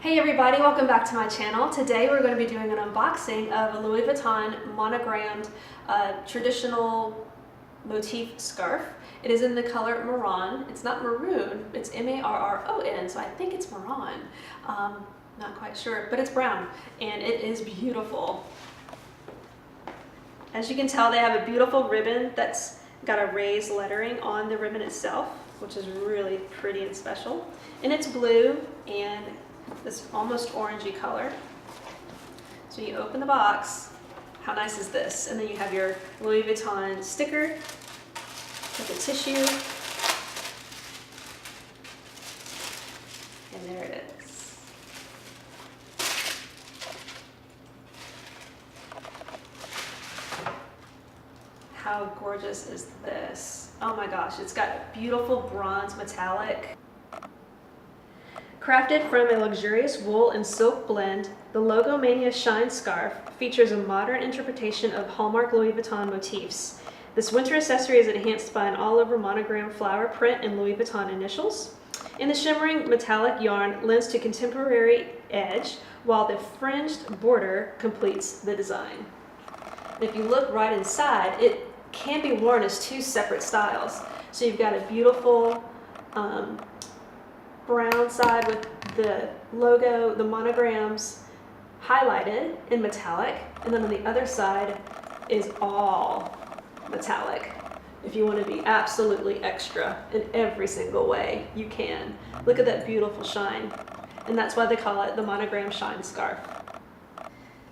Hey everybody, welcome back to my channel. Today we're going to be doing an unboxing of a Louis Vuitton monogrammed traditional motif scarf. It is in the color Marron. It's not maroon, it's M-A-R-R-O-N, so I think it's Marron. Not quite sure, but it's brown and it is beautiful. As you can tell, they have a beautiful ribbon that's got a raised lettering on the ribbon itself, which is really pretty and special. And it's blue and this almost orangey color. So you open the box, how nice is this? And then you have your Louis Vuitton sticker with a tissue. And there it is. How gorgeous is this? Oh my gosh, it's got beautiful bronze metallic. Crafted from a luxurious wool and silk blend, the Logomania Shine Scarf features a modern interpretation of hallmark Louis Vuitton motifs. This winter accessory is enhanced by an all-over monogram flower print and Louis Vuitton initials. And the shimmering metallic yarn lends to contemporary edge, while the fringed border completes the design. And if you look right inside, it can be worn as two separate styles. So you've got a beautiful brown side with the logo, the monograms highlighted in metallic, and then on the other side is all metallic. If you want to be absolutely extra in every single way, you can. Look at that beautiful shine, and that's why they call it the monogram shine scarf.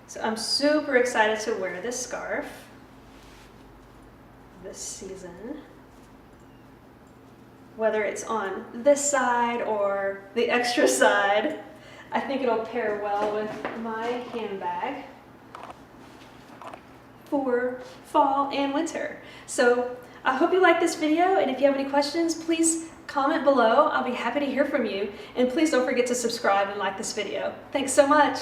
So I'm super excited to wear this scarf this season. Whether it's on this side or the extra side, I think it'll pair well with my handbag for fall and winter. So I hope you like this video, and if you have any questions, please comment below. I'll be happy to hear from you. And please don't forget to subscribe and like this video. Thanks so much.